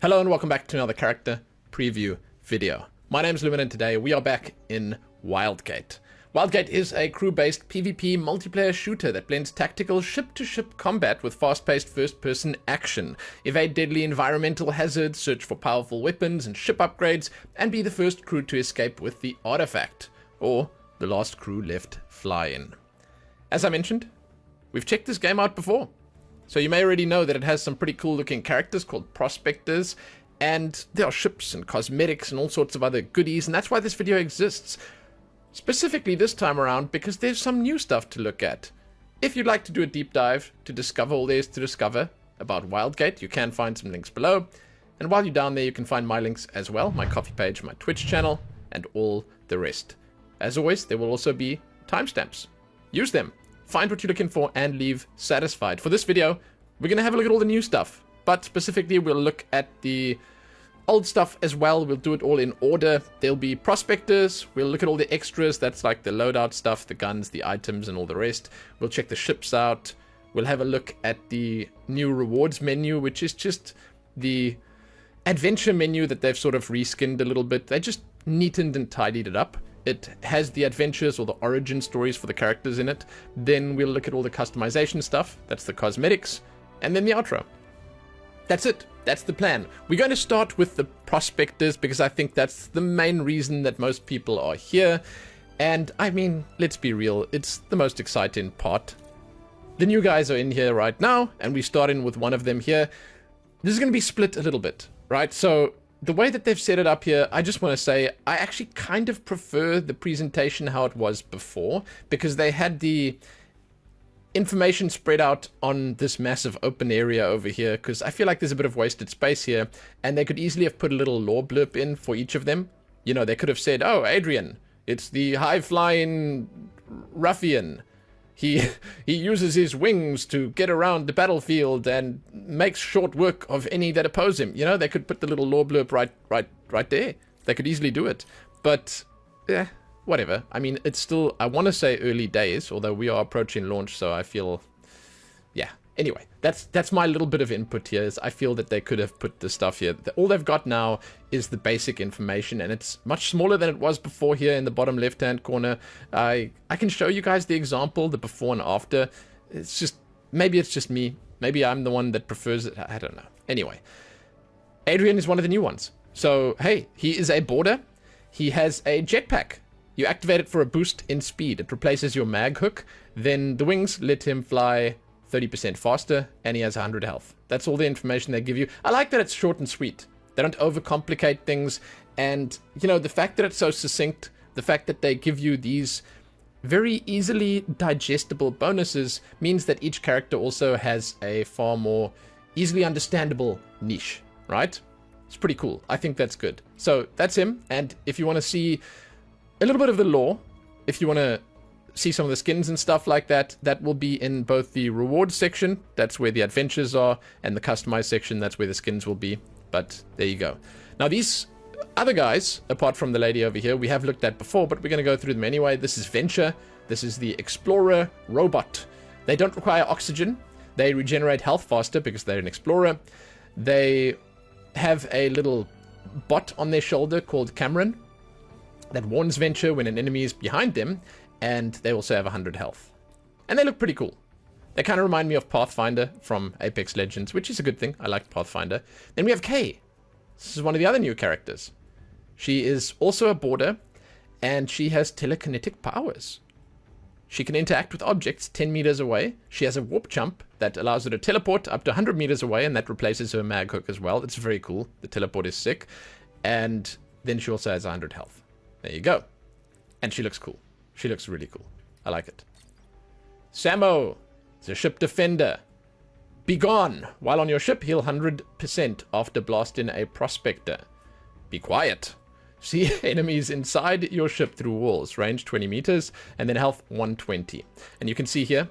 Hello and welcome back to another character preview video. My name's Lumen and today we are back in Wildgate. Wildgate is a crew-based PvP multiplayer shooter that blends tactical ship-to-ship combat with fast-paced first-person action. Evade deadly environmental hazards, search for powerful weapons and ship upgrades, and be the first crew to escape with the artifact, or the last crew left fly-in. As I mentioned, we've checked this game out before. So you may already know that it has some pretty cool looking characters called Prospectors, and there are ships and cosmetics and all sorts of other goodies, and that's why this video exists. Specifically this time around because there's some new stuff to look at. If you'd like to do a deep dive to discover all there is to discover about Wildgate, you can find some links below. And while you're down there, you can find my links as well, my coffee page, my Twitch channel, and all the rest. As always, there will also be timestamps. Use them. Find what you're looking for and leave satisfied. For this video, we're going to have a look at all the new stuff, but specifically we'll look at the old stuff as well. We'll do it all in order. There'll be Prospectors. We'll look at all the extras. That's like the loadout stuff, the guns, the items, and all the rest. We'll check the ships out. We'll have a look at the new rewards menu, which is just the adventure menu that they've sort of reskinned a little bit. They just neatened and tidied it up. It has the adventures or the origin stories for the characters in it. Then we'll look at all the customization stuff. That's the cosmetics. And then the outro. That's it. That's the plan. We're going to start with the Prospectors because I think that's the main reason that most people are here. And I mean, let's be real. It's the most exciting part. The new guys are in here right now, and we start in with one of them here. This is going to be split a little bit, right? So the way that they've set it up here, I just want to say, I actually kind of prefer the presentation how it was before, because they had the information spread out on this massive open area over here, because I feel like there's a bit of wasted space here, and they could easily have put a little lore blurb in for each of them. You know, they could have said, oh, Adrian, it's the high-flying ruffian. He uses his wings to get around the battlefield and makes short work of any that oppose him. You know, they could put the little lore blurb right there. They could easily do it. But, yeah, whatever. I mean, it's still, I want to say early days, although we are approaching launch, so I feel, yeah. Anyway, that's my little bit of input here, is I feel that they could have put the stuff here. All they've got now is the basic information, and it's much smaller than it was before here in the bottom left-hand corner. I can show you guys the example, the before and after. It's just, maybe it's just me. Maybe I'm the one that prefers it. I don't know. Anyway, Adrian is one of the new ones. So, hey, he is a boarder. He has a jetpack. You activate it for a boost in speed. It replaces your mag hook. Then the wings let him fly 30% faster, and he has 100 health. That's all the information they give you. I like that it's short and sweet. They don't overcomplicate things, and, you know, the fact that it's so succinct, the fact that they give you these very easily digestible bonuses means that each character also has a far more easily understandable niche, right? It's pretty cool. I think that's good. So that's him, and if you want to see a little bit of the lore, if you want to see some of the skins and stuff like that, that will be in both the rewards section, that's where the adventures are, and the customized section, that's where the skins will be. But there you go. Now these other guys, apart from the lady over here, we have looked at before, but we're going to go through them anyway. This is Venture. This is the Explorer Robot. They don't require oxygen. They regenerate health faster because they're an explorer. They have a little bot on their shoulder called Cameron that warns Venture when an enemy is behind them, and they also have 100 health. And they look pretty cool. They kind of remind me of Pathfinder from Apex Legends, which is a good thing. I like Pathfinder. Then we have Kay. This is one of the other new characters. She is also a boarder, and she has telekinetic powers. She can interact with objects 10 meters away. She has a warp jump that allows her to teleport up to 100 meters away, and that replaces her mag hook as well. It's very cool. The teleport is sick. And then she also has 100 health. There you go. And she looks cool. She looks really cool. I like it. Sammo is a ship defender. Be gone. While on your ship, heal 100% after blasting a prospector. Be quiet. See enemies inside your ship through walls. Range 20 meters, and then health 120. And you can see here,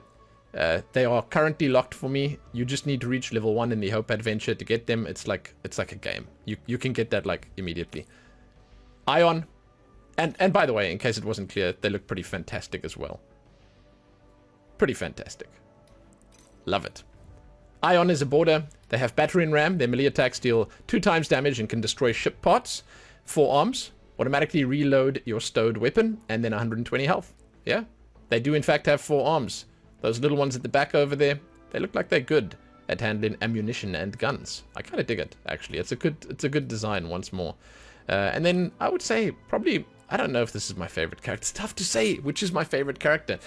they are currently locked for me. You just need to reach level 1 in the Hope Adventure to get them. It's like a game. You can get that like immediately. Ion. And by the way, in case it wasn't clear, they look pretty fantastic as well. Pretty fantastic. Love it. Ion is a boarder. They have battery and ram. Their melee attacks deal 2 times damage and can destroy ship parts. 4 arms. Automatically reload your stowed weapon. And then 120 health. Yeah. They do in fact have 4 arms. Those little ones at the back over there, they look like they're good at handling ammunition and guns. I kind of dig it, actually. It's a good design once more. And then I would say probably, I don't know if this is my favorite character. It's tough to say which is my favorite character.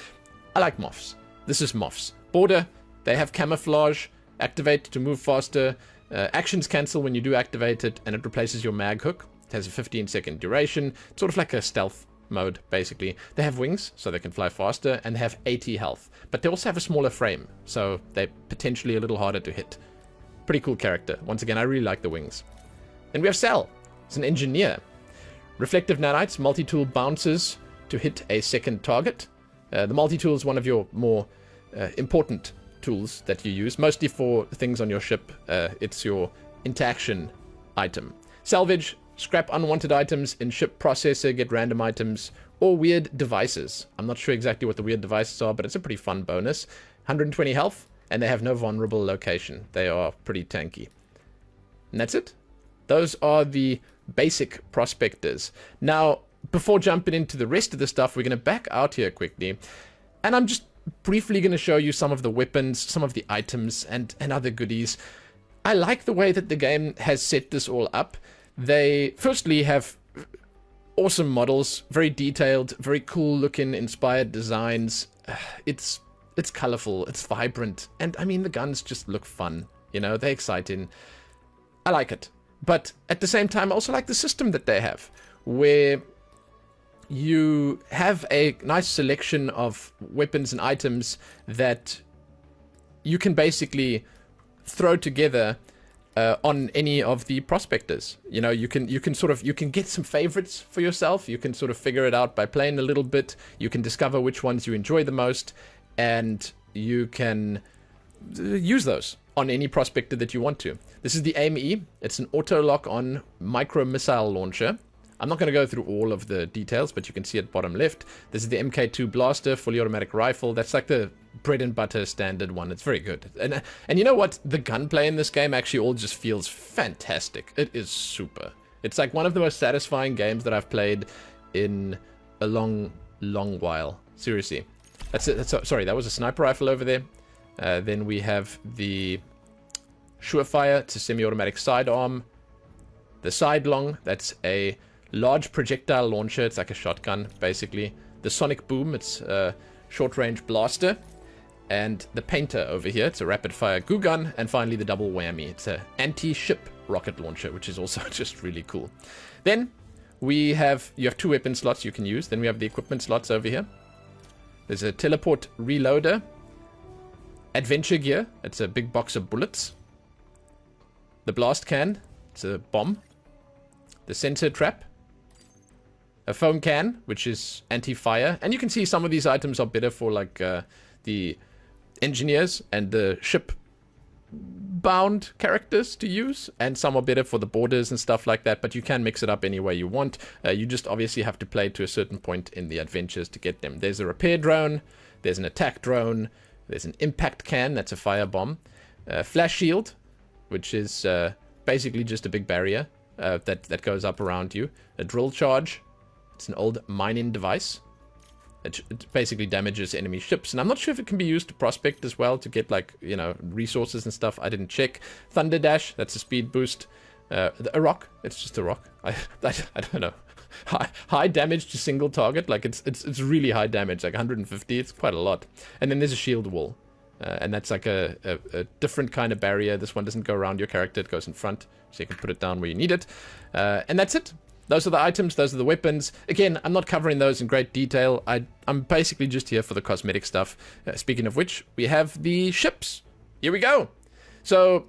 I like Mophs. This is Mophs. Border, they have camouflage, activate to move faster, actions cancel when you do activate it, and it replaces your mag hook. It has a 15-second duration. It's sort of like a stealth mode, basically. They have wings, so they can fly faster, and they have 80 health. But they also have a smaller frame, so they're potentially a little harder to hit. Pretty cool character. Once again, I really like the wings. Then we have Cell. It's an engineer. Reflective nanites, multi-tool bounces to hit a second target. The multi-tool is one of your more important tools that you use, mostly for things on your ship. It's your interaction item. Salvage, scrap unwanted items in ship processor, get random items, or weird devices. I'm not sure exactly what the weird devices are, but it's a pretty fun bonus. 120 health, and they have no vulnerable location. They are pretty tanky. And that's it. Those are the basic prospectors. Now, before jumping into the rest of the stuff, we're going to back out here quickly, and I'm just briefly going to show you some of the weapons, some of the items, and other goodies. I like the way that the game has set this all up. They firstly have awesome models, very detailed, very cool looking, inspired designs. It's colorful, it's vibrant, and I mean the guns just look fun, you know, they're exciting. I like it. But at the same time, I also like the system that they have, where you have a nice selection of weapons and items that you can basically throw together on any of the prospectors. You know, you can get some favorites for yourself. You can sort of figure it out by playing a little bit. You can discover which ones you enjoy the most, and you can use those on any prospector that you want to. This is the AIM-E. It's an auto lock on micro missile launcher. I'm not going to go through all of the details, but you can see at bottom left. This is the MK2 blaster, fully automatic rifle. That's like the bread and butter standard one. It's very good. And you know what? The gunplay in this game actually all just feels fantastic. It is super. It's like one of the most satisfying games that I've played in a long, long while. Seriously. That's it. Sorry, that was a sniper rifle over there. Then we have the Surefire. It's a semi-automatic sidearm. The Sidelong, that's a large projectile launcher. It's like a shotgun, basically. The Sonic Boom, it's a short-range blaster. And the Painter over here, it's a rapid-fire goo gun. And finally, the Double Whammy. It's an anti-ship rocket launcher, which is also just really cool. Then you have 2 weapon slots you can use. Then we have the equipment slots over here. There's a teleport reloader. Adventure gear, it's a big box of bullets. The blast can, it's a bomb. The sensor trap. A foam can, which is anti-fire. And you can see some of these items are better for like the engineers and the ship-bound characters to use. And some are better for the boarders and stuff like that. But you can mix it up any way you want. You just obviously have to play to a certain point in the adventures to get them. There's a repair drone. There's an attack drone. There's an impact can. That's a fire bomb. Flash shield, which is basically just a big barrier that goes up around you. A drill charge. It's an old mining device. It basically damages enemy ships. And I'm not sure if it can be used to prospect as well to get, like, you know, resources and stuff. I didn't check. Thunder dash. That's a speed boost. A rock. It's just a rock. I don't know. High damage to single target. Like, it's really high damage. Like 150. It's quite a lot. And then there's a shield wall. And that's like a different kind of barrier. This one doesn't go around your character. It goes in front. So you can put it down where you need it. And that's it. Those are the items. Those are the weapons. Again, I'm not covering those in great detail. I'm basically just here for the cosmetic stuff. Speaking of which, we have the ships. Here we go. So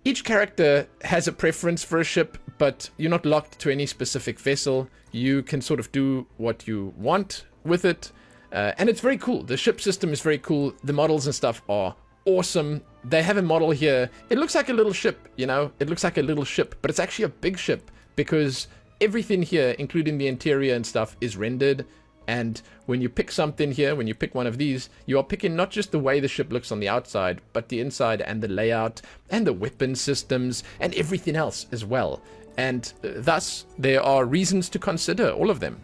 each character has a preference for a ship, but you're not locked to any specific vessel. You can sort of do what you want with it. And it's very cool. The ship system is very cool. The models and stuff are awesome. They have a model here. It looks like a little ship, you know? It looks like a little ship, but it's actually a big ship because everything here, including the interior and stuff, is rendered And when you pick something here, when you pick one of these, you are picking not just the way the ship looks on the outside, but the inside and the layout and the weapon systems and everything else as well. And thus, there are reasons to consider all of them.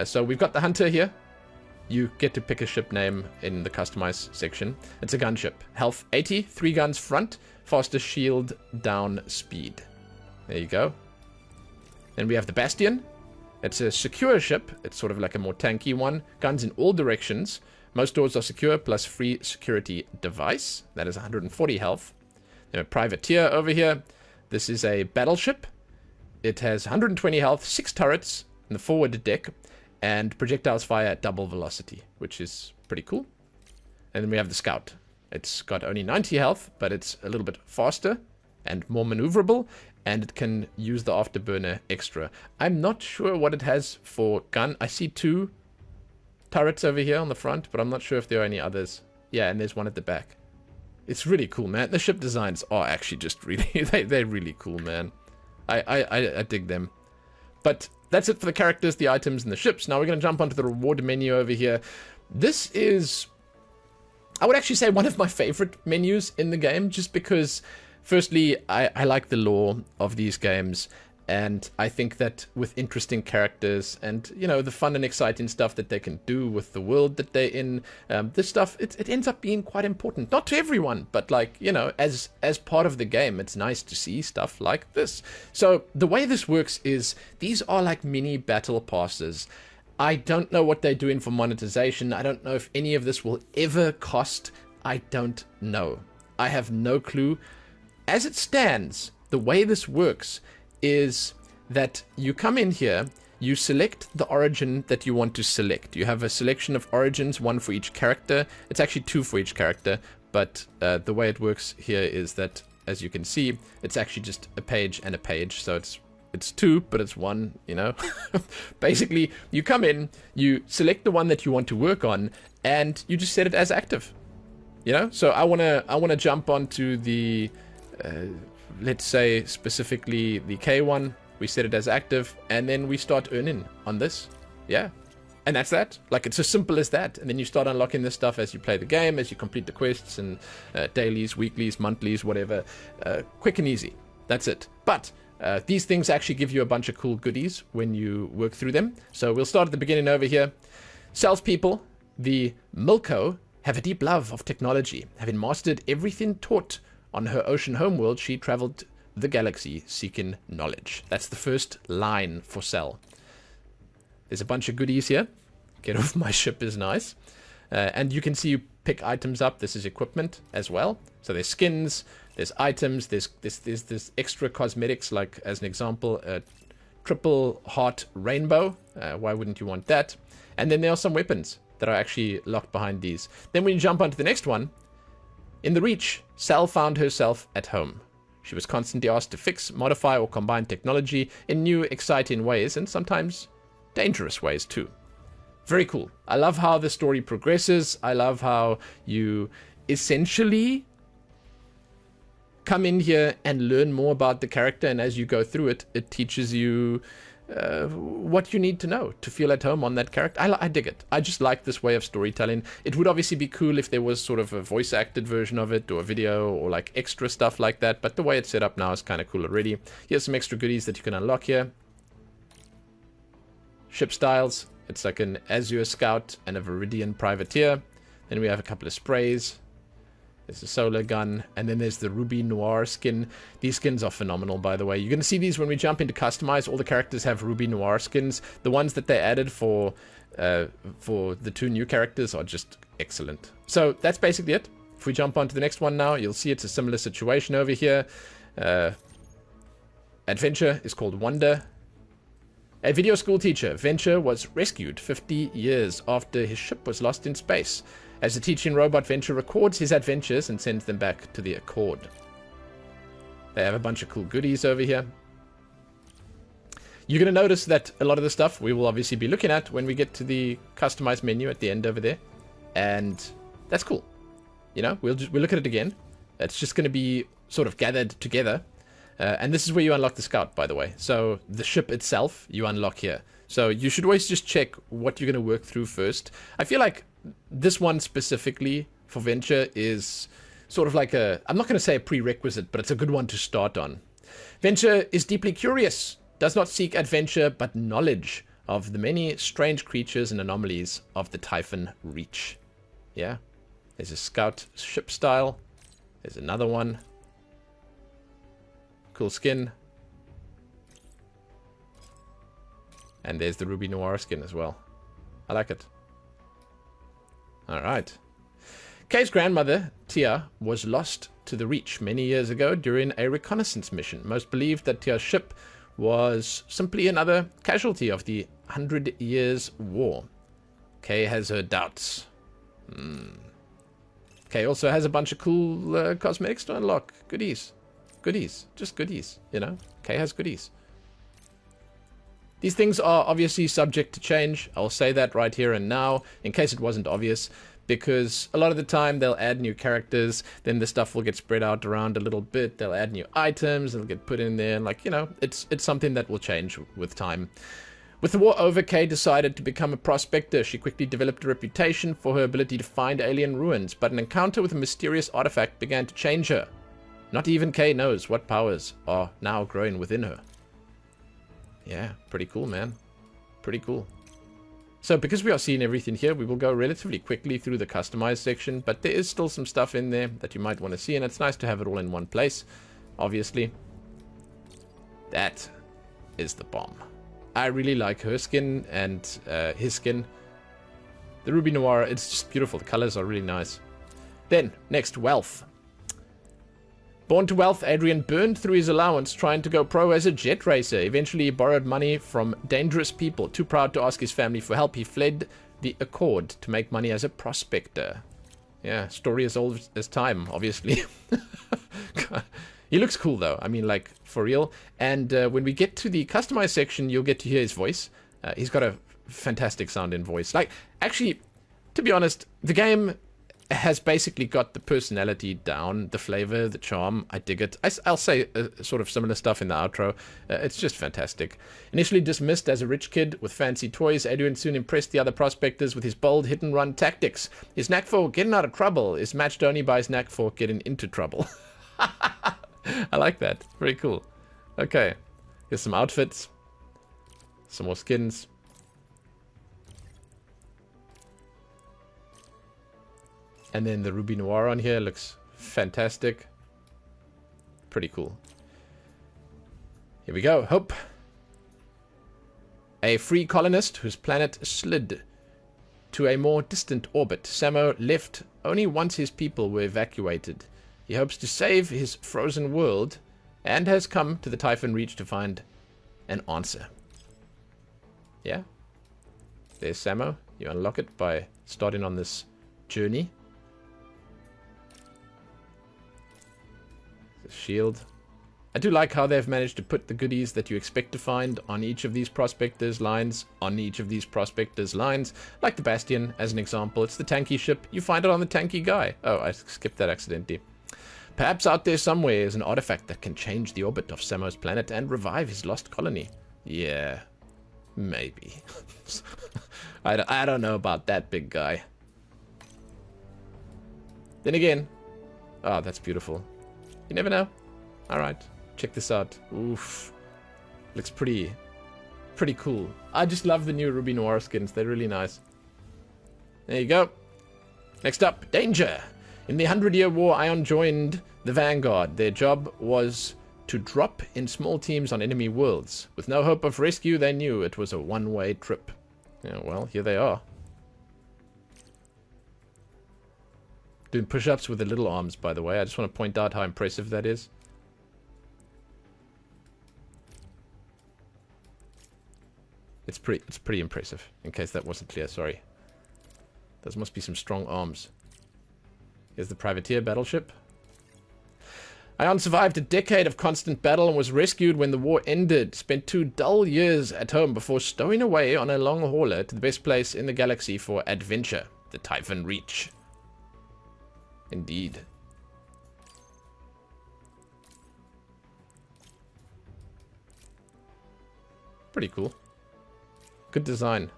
So we've got the Hunter here. You get to pick a ship name in the customize section. It's a gunship. Health 80, 3 guns front, fastest shield down speed. There you go. Then we have the Bastion. It's a secure ship. It's sort of like a more tanky one. Guns in all directions. Most doors are secure, plus free security device. That is 140 health. Then a Privateer over here. This is a battleship. It has 120 health, 6 turrets in the forward deck, and projectiles fire at double velocity, which is pretty cool. And then we have the Scout. It's got only 90 health, but it's a little bit faster and more maneuverable, and it can use the afterburner extra. I'm not sure what it has for gun. I see 2 turrets over here on the front, but I'm not sure if there are any others. Yeah, and there's one at the back. It's really cool, man. The ship designs are actually just really, they're really cool, man. I dig them. But that's it for the characters, the items, and the ships. Now we're going to jump onto the reward menu over here. This is, I would actually say, one of my favorite menus in the game, just because, firstly, I like the lore of these games, and I think that with interesting characters and, you know, the fun and exciting stuff that they can do with the world that they're in, this stuff, it ends up being quite important. Not to everyone, but, like, you know, as part of the game, it's nice to see stuff like this. So the way this works is these are like mini battle passes. I don't know what they're doing for monetization. I don't know if any of this will ever cost. I don't know. I have no clue. As it stands, the way this works is that you come in here, you select the origin that you want to select. You have a selection of origins, 1 for each character. It's actually 2 for each character, but the way it works here is that, as you can see, it's actually just a page and a page, so it's 2, but it's 1, you know. Basically, you come in, you select the one that you want to work on, and you just set it as active. You know, so I wanna jump onto the let's say specifically the K one. We set it as active, and then we start earning on this. Yeah, and that's that. Like, it's as simple as that. And then you start unlocking this stuff as you play the game, as you complete the quests and dailies, weeklies, monthlies, whatever. Quick and easy. That's it. But these things actually give you a bunch of cool goodies when you work through them. So we'll start at the beginning over here. Salespeople, the Milko, have a deep love of technology. Having mastered everything taught on her ocean homeworld, she traveled the galaxy seeking knowledge. That's the first line for Sel. There's a bunch of goodies here. Get off my ship is nice. And you can see you pick items up. This is equipment as well. So there's skins, there's items, there's this extra cosmetics, like, as an example, a triple heart rainbow. Why wouldn't you want that? And then there are some weapons that are actually locked behind these. Then when you jump onto the next one, in the Reach, Sal found herself at home. She was constantly asked to fix, modify, or combine technology in new, exciting ways, and sometimes dangerous ways too. Very cool. I love how the story progresses. I love how you essentially come in here and learn more about the character, and as you go through it, it teaches you what you need to know to feel at home on that character. I dig it. I just like this way of storytelling. It would obviously be cool if there was sort of a voice acted version of it, or a video, or like extra stuff like that, but the way it's set up now is kind of cool already. Here's some extra goodies that you can unlock here. Ship styles. It's like an Azure Scout and a Viridian Privateer. Then we have a couple of sprays. There's a solar gun, and then there's the Ruby Noir skin. These skins are phenomenal, by the way. You're going to see these when we jump into customize. All the characters have Ruby Noir skins. The ones that they added for the 2 new characters are just excellent. So that's basically it. If we jump on to the next one now, you'll see it's a similar situation over here. Adventure is called Wonder. A video school teacher, Venture, was rescued 50 years after his ship was lost in space. As the teaching robot, Venture records his adventures and sends them back to the Accord. They have a bunch of cool goodies over here. You're going to notice that a lot of the stuff we will obviously be looking at when we get to the customize menu at the end over there. And that's cool. You know, we'll look at it again. It's just going to be sort of gathered together. And this is where you unlock the Scout, by the way. So the ship itself, you unlock here. So you should always just check what you're going to work through first. I feel like this one specifically for Venture is sort of like a, I'm not going to say a prerequisite, but it's a good one to start on. Venture is deeply curious, does not seek adventure, but knowledge of the many strange creatures and anomalies of the Typhon Reach. Yeah, there's a scout ship style. There's another one. Cool skin. And there's the Ruby Noir skin as well. I like it. Alright. Kay's grandmother, Tia, was lost to the Reach many years ago during a reconnaissance mission. Most believed that Tia's ship was simply another casualty of the 100 Years' War. Kay has her doubts. Kay also has a bunch of cool cosmetics to unlock. Goodies. Goodies. Just goodies, you know? Kay has goodies. These things are obviously subject to change. I'll say that right here and now, in case it wasn't obvious, because a lot of the time they'll add new characters, then the stuff will get spread out around a little bit, they'll add new items, they'll get put in there, and like, you know, it's something that will change with time. With the war over, Kay decided to become a prospector. She quickly developed a reputation for her ability to find alien ruins, but an encounter with a mysterious artifact began to change her. Not even Kay knows what powers are now growing within her. Yeah, pretty cool, man. Pretty cool. So, because we are seeing everything here, we will go relatively quickly through the customized section, but there is still some stuff in there that you might want to see, and it's nice to have it all in one place, obviously. That is the bomb. I really like her skin and his skin. The Ruby Noir, it's just beautiful. The colors are really nice. Then, next, wealth. Born to wealth, Adrian burned through his allowance trying to go pro as a jet racer. Eventually, he borrowed money from dangerous people. Too proud to ask his family for help, he fled the Accord to make money as a prospector. Yeah, story as old as time, obviously. He looks cool, though. I mean, like, for real. And when we get to the customized section, you'll get to hear his voice. He's got a fantastic sounding voice. Like, actually, to be honest, the game has basically got the personality down, the flavor, the charm. I dig it. I'll say sort of similar stuff in the outro. It's just fantastic. Initially dismissed as a rich kid with fancy toys, Adrian soon impressed the other prospectors with his bold hit-and-run tactics. His knack for getting out of trouble is matched only by his knack for getting into trouble. I like that. Very cool. Okay. Here's some outfits. Some more skins. And then the Ruby Noir on here looks fantastic. Pretty cool. Here we go. Hope. A free colonist whose planet slid to a more distant orbit. Sammo left only once his people were evacuated. He hopes to save his frozen world and has come to the Typhon Reach to find an answer. Yeah. There's Sammo. You unlock it by starting on this journey. Shield. I do like how they've managed to put the goodies that you expect to find on each of these prospectors' lines, like the Bastion as an example. It's the tanky ship. You find it on the tanky guy. Oh, I skipped that accidentally. Perhaps out there somewhere is an artifact that can change the orbit of Sammo's planet and revive his lost colony. Yeah, maybe. I don't know about that, big guy. Then again, oh, that's beautiful. You never know. Alright, check this out. Oof. Looks pretty cool. I just love the new Ruby Noir skins. They're really nice. There you go. Next up, Danger. In the 100-Year War, Ion joined the Vanguard. Their job was to drop in small teams on enemy worlds. With no hope of rescue, they knew it was a one-way trip. Yeah, well, here they are. Doing push-ups with the little arms, by the way. I just want to point out how impressive that is. It's pretty impressive, in case that wasn't clear, sorry. Those must be some strong arms. Here's the privateer battleship. Ion survived a decade of constant battle and was rescued when the war ended. Spent 2 dull years at home before stowing away on a long hauler to the best place in the galaxy for adventure, the Typhon Reach. Indeed. Pretty cool. Good design.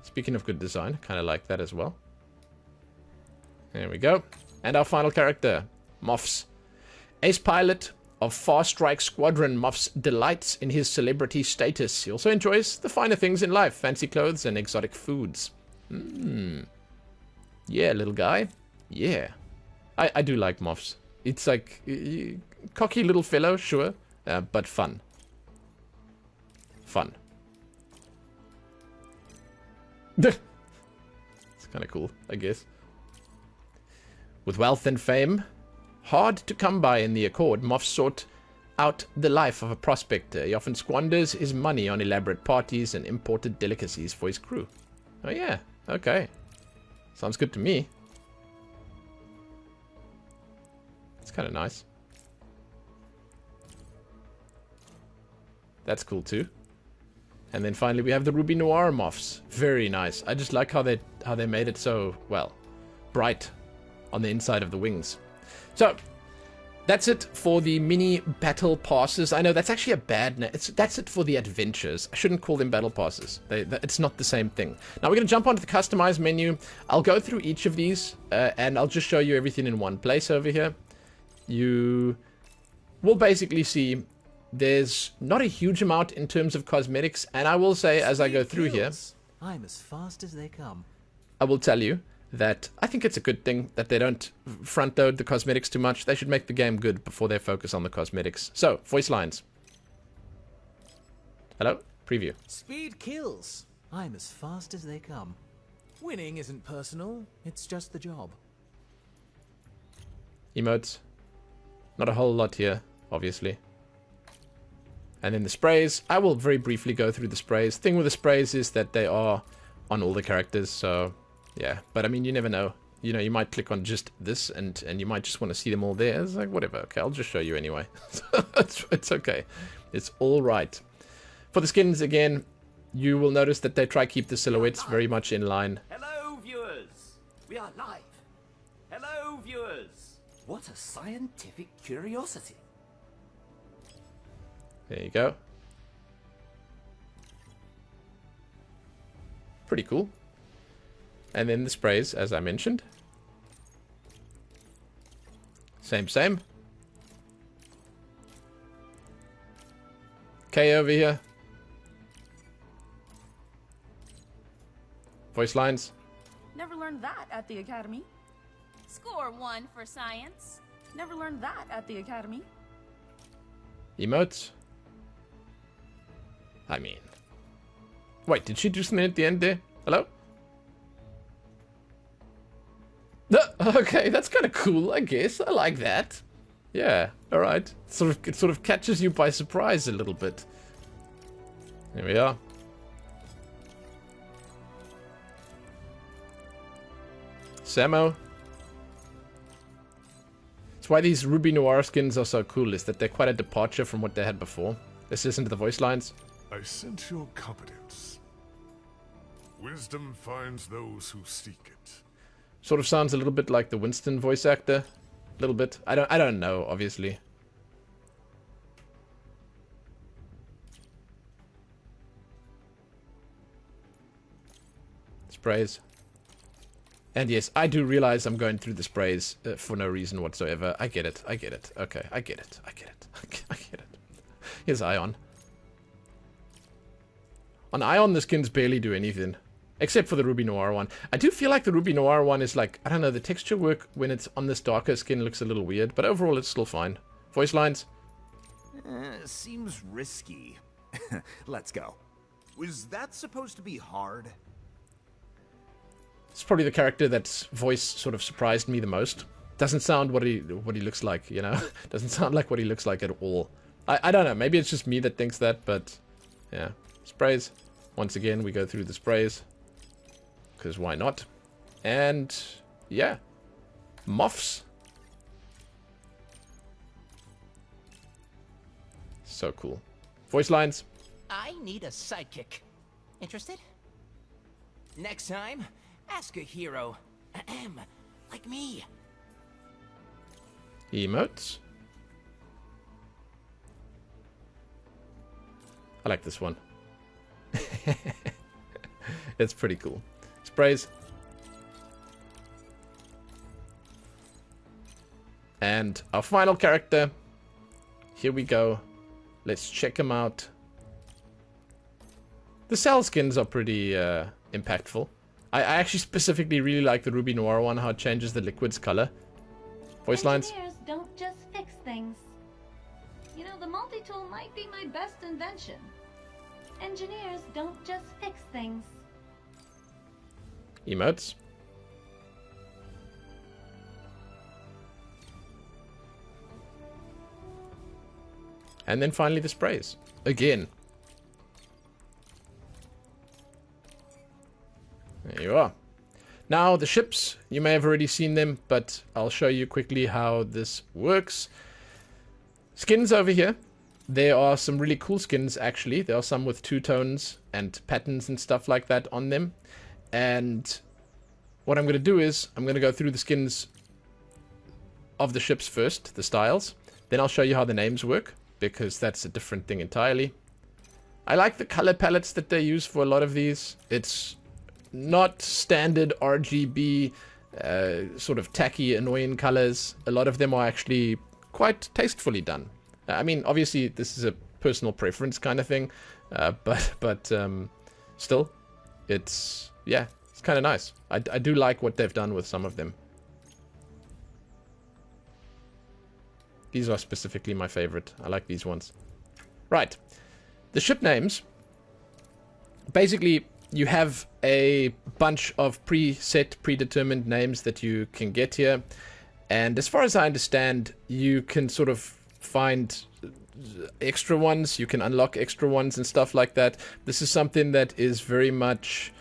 Speaking of good design, kind of like that as well. There we go. And our final character, Mophs. Ace pilot of Far Strike Squadron, Mophs delights in his celebrity status. He also enjoys the finer things in life, fancy clothes and exotic foods. Yeah, little guy. Yeah. I do like Mophs. It's like, cocky little fellow, sure, but fun. Fun. It's kind of cool, I guess. With wealth and fame hard to come by in the Accord, Mophs sought out the life of a prospector. He often squanders his money on elaborate parties and imported delicacies for his crew. Oh yeah, okay. Sounds good to me. It's kind of nice. That's cool too. And then finally we have the Ruby Noir Mophs. Very nice. I just like how they made it so, well, bright on the inside of the wings. So, that's it for the mini battle passes. I know that's actually a bad name. That's it for the adventures. I shouldn't call them battle passes. It's not the same thing. Now we're going to jump onto the customize menu. I'll go through each of these and I'll just show you everything in one place over here. You will basically see there's not a huge amount in terms of cosmetics, and I will say as I go through here, I'm as fast as they come. I will tell you that I think it's a good thing that they don't front load the cosmetics too much. They should make the game good before they focus on the cosmetics. So, voice lines. Hello? Preview. Speed kills. I'm as fast as they come. Winning isn't personal, it's just the job. Emotes. Not a whole lot here, obviously. And then the sprays. I will very briefly go through the sprays. Thing with the sprays is that they are on all the characters, so yeah. But I mean, you never know. You know, you might click on just this and you might just want to see them all there. It's like, whatever. Okay, I'll just show you anyway. It's okay. It's all right. For the skins, again, you will notice that they try to keep the silhouettes very much in line. Hello, viewers. We are live. Hello, viewers. What a scientific curiosity. There you go. Pretty cool. And then the sprays, as I mentioned. Same. K over here. Voice lines. Never learned that at the academy. Score 1 for science. Never learned that at the academy. Emotes. I mean. Wait, did she do something at the end there? Hello? Okay, that's kind of cool, I guess. I like that. Yeah, alright. It sort of catches you by surprise a little bit. There we are. Sammo. That's why these Ruby Noir skins are so cool, is that they're quite a departure from what they had before. Let's listen to the voice lines. I sense your competence. Wisdom finds those who seek it. Sort of sounds a little bit like the Winston voice actor. A little bit. I don't know, obviously. Sprays. And yes, I do realize I'm going through the sprays for no reason whatsoever. I get it. Okay, I get it. I get it. Here's Ion. On Ion, the skins barely do anything. Except for the Ruby Noir one. I do feel like the Ruby Noir one is like, I don't know, the texture work when it's on this darker skin looks a little weird. But overall, it's still fine. Voice lines. Seems risky. Let's go. Was that supposed to be hard? It's probably the character that's voice sort of surprised me the most. Doesn't sound what he looks like, you know? Doesn't sound like what he looks like at all. I don't know, maybe it's just me that thinks that, but yeah. Sprays. Once again, we go through the sprays. Because why not? And yeah. Mophs. So cool. Voice lines. I need a sidekick. Interested? Next time, ask a hero. Ahem, like me. Emotes. I like this one. It's pretty cool. Sprays. And our final character. Here we go. Let's check him out. The cell skins are pretty impactful. I actually specifically really like the Ruby Noir one, how it changes the liquid's color. Voice lines. Engineers don't just fix things. You know, the multi-tool might be my best invention. Engineers don't just fix things. Emotes. And then finally the sprays. Again. There you are. Now the ships, you may have already seen them, but I'll show you quickly how this works. Skins over here. There are some really cool skins actually. There are some with two tones and patterns and stuff like that on them. And what I'm going to do is I'm going to go through the skins of the ships first, the styles. Then I'll show you how the names work, because that's a different thing entirely. I like the color palettes that they use for a lot of these. It's not standard RGB, sort of tacky, annoying colors. A lot of them are actually quite tastefully done. I mean, obviously, this is a personal preference kind of thing, but still, it's kind of nice. I do like what they've done with some of them. These are specifically my favorite. I like these ones. Right. The ship names. Basically, you have a bunch of predetermined names that you can get here. And as far as I understand, you can sort of find extra ones. You can unlock extra ones and stuff like that. This is something that is very much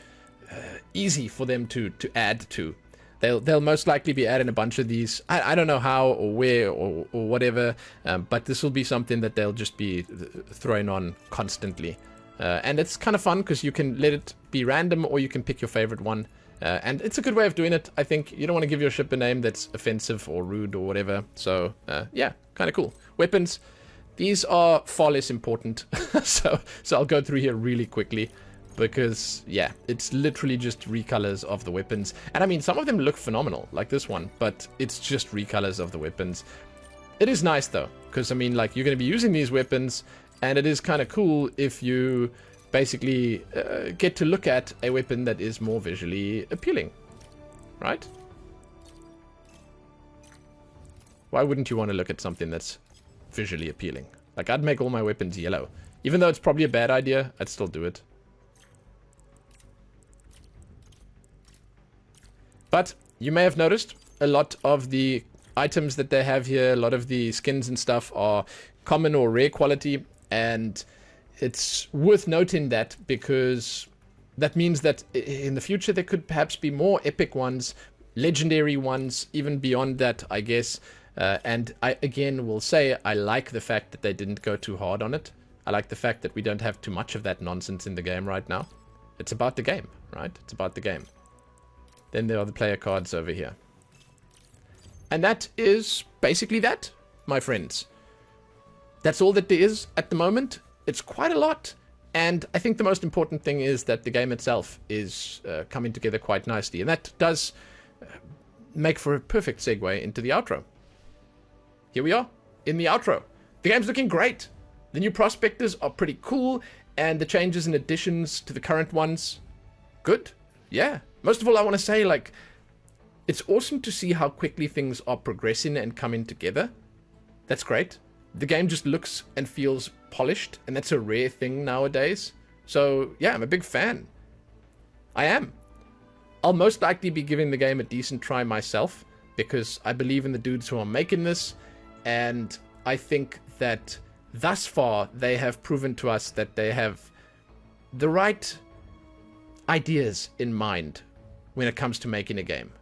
easy for them to add to. They'll most likely be adding a bunch of these. I don't know how or where or whatever, but this will be something that they'll just be throwing on constantly. And it's kind of fun because you can let it be random or you can pick your favorite one. And it's a good way of doing it. I think you don't want to give your ship a name that's offensive or rude or whatever. So, yeah, kind of cool. Weapons. These are far less important. so I'll go through here really quickly. Because, yeah, it's literally just recolors of the weapons. And I mean, some of them look phenomenal, like this one. But it's just recolors of the weapons. It is nice, though. Because, I mean, like, you're going to be using these weapons. And it is kind of cool if you basically get to look at a weapon that is more visually appealing. Right? Why wouldn't you want to look at something that's visually appealing? Like, I'd make all my weapons yellow. Even though it's probably a bad idea, I'd still do it. But you may have noticed a lot of the items that they have here, a lot of the skins and stuff are common or rare quality. And it's worth noting that because that means that in the future there could perhaps be more epic ones, legendary ones, even beyond that, I guess. And I, again, will say I like the fact that they didn't go too hard on it. I like the fact that we don't have too much of that nonsense in the game right now. It's about the game, right? It's about the game. Then there are the player cards over here. And that is basically that, my friends. That's all that there is at the moment. It's quite a lot. And I think the most important thing is that the game itself is coming together quite nicely. And that does make for a perfect segue into the outro. Here we are, in the outro. The game's looking great. The new Prospectors are pretty cool. And the changes and additions to the current ones, good. Yeah. Most of all, I want to say, like, it's awesome to see how quickly things are progressing and coming together. That's great. The game just looks and feels polished, and that's a rare thing nowadays. So, yeah, I'm a big fan. I am. I'll most likely be giving the game a decent try myself, because I believe in the dudes who are making this, and I think that thus far they have proven to us that they have the right ideas in mind when it comes to making a game.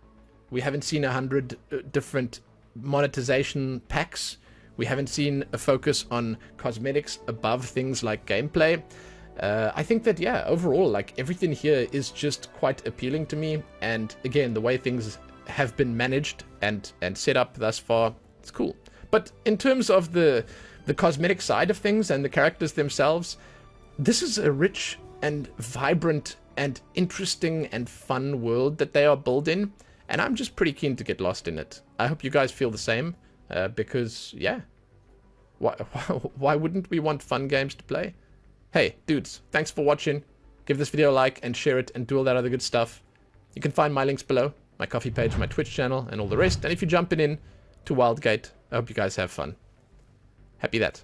We haven't seen 100 different monetization packs. We haven't seen a focus on cosmetics above things like gameplay. I think that, yeah, overall, like, everything here is just quite appealing to me. And again, the way things have been managed and set up thus far, it's cool. But in terms of the cosmetic side of things and the characters themselves, this is a rich and vibrant and interesting and fun world that they are building, and I'm just pretty keen to get lost in it. I hope you guys feel the same, because, yeah, why wouldn't we want fun games to play? Hey, dudes, thanks for watching. Give this video a like and share it and do all that other good stuff. You can find my links below, my coffee page, my Twitch channel, and all the rest. And if you're jumping in to Wildgate, I hope you guys have fun. Happy that.